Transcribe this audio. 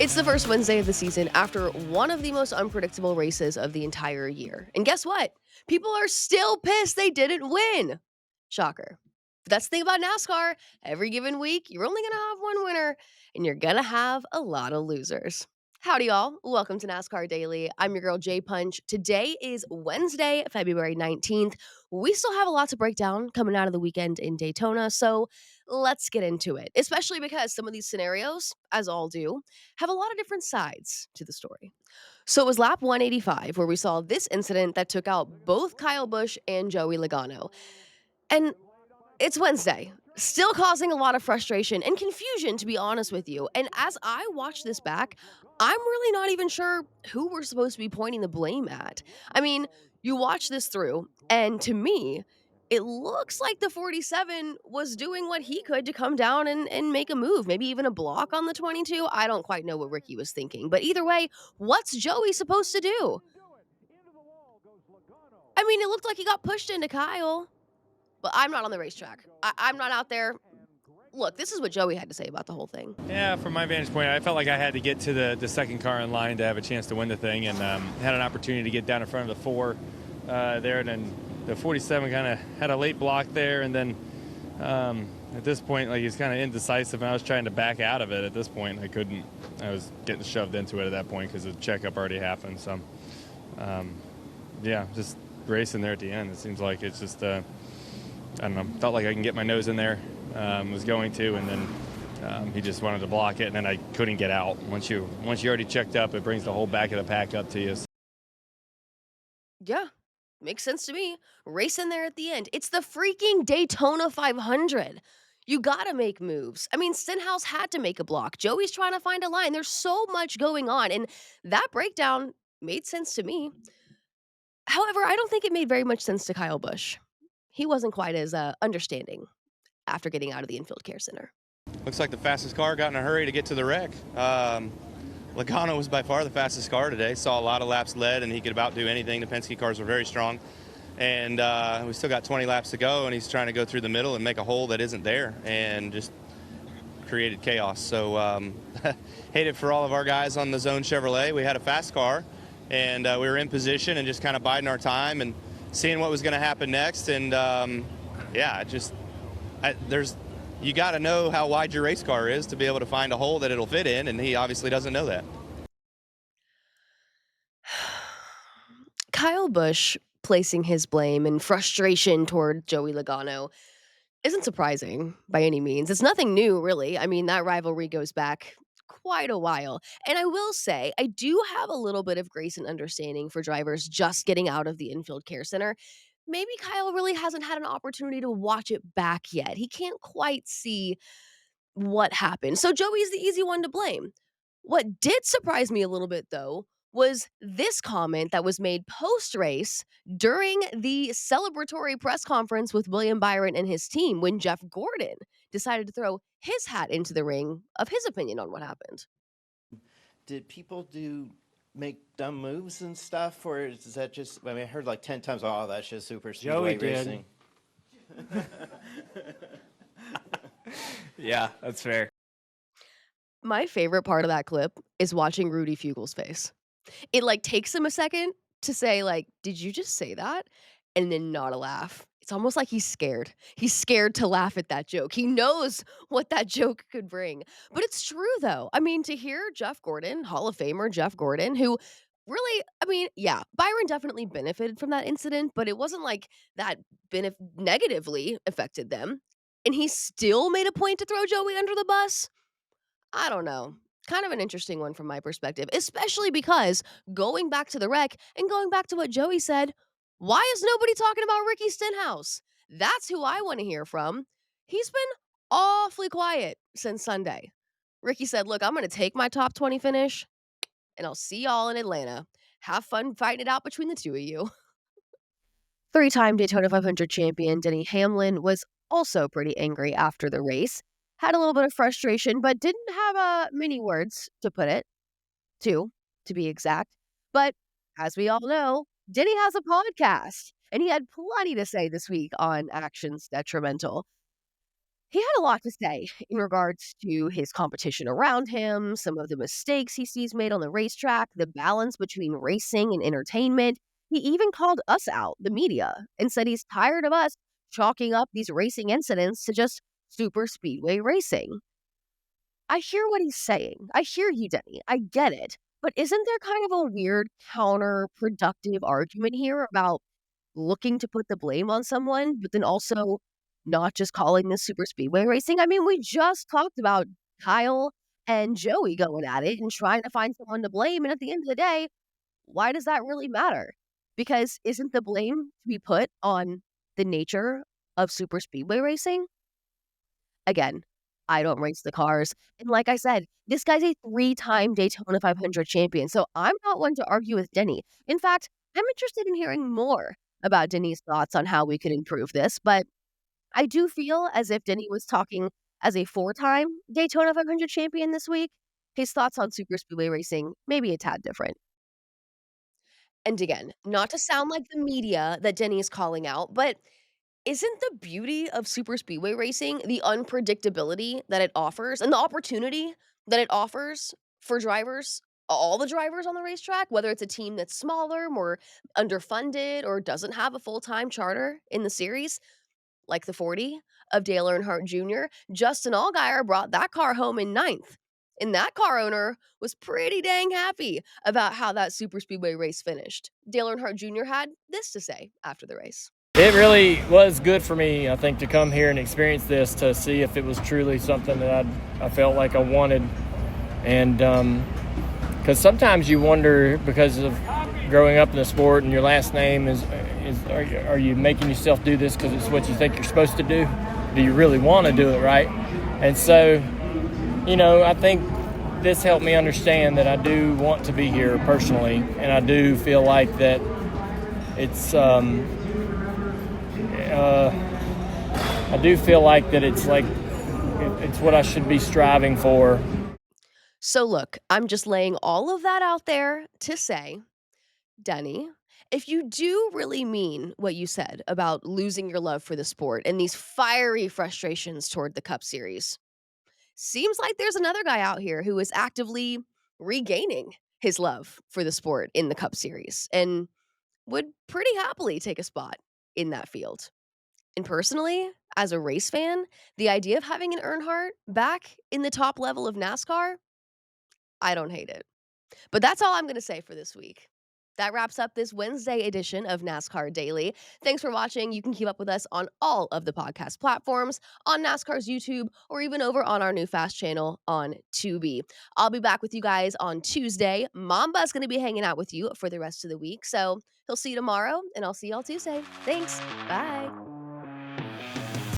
It's the first Wednesday of the season after one of the most unpredictable races of the entire year. And guess what? People are still pissed they didn't win. Shocker. But that's the thing about NASCAR. Every given week, you're only going to have one winner, and you're going to have a lot of losers. Howdy, y'all. Welcome to NASCAR Daily. I'm your girl, Jessie Punch. Today is Wednesday, February 19th. We still have a lot to break down coming out of the weekend in Daytona, so let's get into it, especially because some of these scenarios, as all do, have a lot of different sides to the story. So it was lap 185 where we saw this incident that took out both Kyle Busch and Joey Logano. And it's Wednesday, still causing a lot of frustration and confusion, to be honest with you. And as I watch this back, I'm really not even sure who we're supposed to be pointing the blame at. I mean, you watch this through, and to me, it looks like the 47 was doing what he could to come down and make a move, maybe even a block on the 22. I don't quite know what Ricky was thinking. But either way, what's Joey supposed to do? I mean, it looked like he got pushed into Kyle. But I'm not on the racetrack. I'm not out there. Look, this is what Joey had to say about the whole thing. Yeah, from my vantage point, I felt like I had to get to the second car in line to have a chance to win the thing, and had an opportunity to get down in front of the 4 there, and then the 47 kind of had a late block there, and then at this point, like, he's kind of indecisive, and I was trying to back out of it. At this point, I couldn't. I was getting shoved into it at that point because the checkup already happened. So, yeah, just racing there at the end. It seems like it's just I don't know, felt like I can get my nose in there, was going to, and then he just wanted to block it, and then I couldn't get out. Once you already checked up, it brings the whole back of the pack up to you. Yeah, makes sense to me. Racing there at the end. It's the freaking Daytona 500. You gotta make moves. I mean, Stenhouse had to make a block. Joey's trying to find a line. There's so much going on, and that breakdown made sense to me. However, I don't think it made very much sense to Kyle Busch. He wasn't quite as understanding after getting out of the infield care center. Looks like the fastest car got in a hurry to get to the wreck. Logano was by far the fastest car today. Saw a lot of laps led, and he could about do anything. The Penske cars were very strong. And we still got 20 laps to go, and he's trying to go through the middle and make a hole that isn't there, and just created chaos. So hate it for all of our guys on the Zone Chevrolet. We had a fast car, and we were in position and just kind of biding our time and seeing what was going to happen next. And yeah, you got to know how wide your race car is to be able to find a hole that it'll fit in, and he obviously doesn't know that. Kyle Busch placing his blame and frustration toward Joey Logano isn't surprising by any means. It's nothing new, really. I mean, that rivalry goes back quite a while. And I will say, I do have a little bit of grace and understanding for drivers just getting out of the infield care center. Maybe Kyle really hasn't had an opportunity to watch it back yet. He can't quite see what happened. So Joey's the easy one to blame. What did surprise me a little bit, though, was this comment that was made post-race during the celebratory press conference with William Byron and his team when Jeff Gordon decided to throw his hat into the ring of his opinion on what happened. Did people make dumb moves and stuff, or is that just, I mean, I heard like 10 times, oh, that's just super speedway racing. Yeah, that's fair. My favorite part of that clip is watching Rudy Fugel's face. It like takes him a second to say like, did you just say that? And then not a laugh. It's almost like he's scared. He's scared to laugh at that joke. He knows what that joke could bring. But it's true though. I mean, to hear Jeff Gordon, Hall of Famer Jeff Gordon, who really, I mean, yeah, Byron definitely benefited from that incident, but it wasn't like that negatively affected them. And he still made a point to throw Joey under the bus. I don't know. Kind of an interesting one from my perspective, especially because going back to the wreck and going back to what Joey said, why is nobody talking about Ricky Stenhouse? That's who I want to hear from. He's been awfully quiet since Sunday. Ricky said, look, I'm going to take my top 20 finish and I'll see y'all in Atlanta. Have fun fighting it out between the two of you. Three-time Daytona 500 champion Denny Hamlin was also pretty angry after the race. Had a little bit of frustration, but didn't have many words to put it to be exact. But as we all know, Denny has a podcast, and he had plenty to say this week on Actions Detrimental. He had a lot to say in regards to his competition around him, some of the mistakes he sees made on the racetrack, the balance between racing and entertainment. He even called us out, the media, and said he's tired of us chalking up these racing incidents to just super speedway racing. I hear what he's saying. I hear you, Denny. I get it. But isn't there kind of a weird counterproductive argument here about looking to put the blame on someone, but then also not just calling this super speedway racing? I mean, we just talked about Kyle and Joey going at it and trying to find someone to blame. And at the end of the day, why does that really matter? Because isn't the blame to be put on the nature of super speedway racing? Again, I don't race the cars. And like I said, this guy's a 3-time Daytona 500 champion. So I'm not one to argue with Denny. In fact, I'm interested in hearing more about Denny's thoughts on how we could improve this. But I do feel as if Denny was talking as a 4-time Daytona 500 champion this week. His thoughts on super speedway racing may be a tad different. And again, not to sound like the media that Denny is calling out, but isn't the beauty of super speedway racing the unpredictability that it offers and the opportunity that it offers for drivers, all the drivers on the racetrack, whether it's a team that's smaller, more underfunded, or doesn't have a full-time charter in the series, like the 40 of Dale Earnhardt Jr. Justin Allgaier brought that car home in ninth. And that car owner was pretty dang happy about how that super speedway race finished. Dale Earnhardt Jr. had this to say after the race. It really was good for me, I think, to come here and experience this, to see if it was truly something that I felt like I wanted. And because sometimes you wonder, because of growing up in the sport and your last name is are you making yourself do this because it's what you think you're supposed to do? Do you really want to do it, right? And so, I think this helped me understand that I do want to be here personally, and I do feel like that it's I do feel like that it's what I should be striving for. So look, I'm just laying all of that out there to say, Denny, if you do really mean what you said about losing your love for the sport and these fiery frustrations toward the Cup Series, seems like there's another guy out here who is actively regaining his love for the sport in the Cup Series and would pretty happily take a spot in that field. And personally, as a race fan, the idea of having an Earnhardt back in the top level of NASCAR, I don't hate it. But that's all I'm going to say for this week. That wraps up this Wednesday edition of NASCAR Daily. Thanks for watching. You can keep up with us on all of the podcast platforms, on NASCAR's YouTube, or even over on our new Fast channel on Tubi. I'll be back with you guys on Tuesday. Mamba's going to be hanging out with you for the rest of the week. So he'll see you tomorrow, and I'll see y'all Tuesday. Thanks. Bye.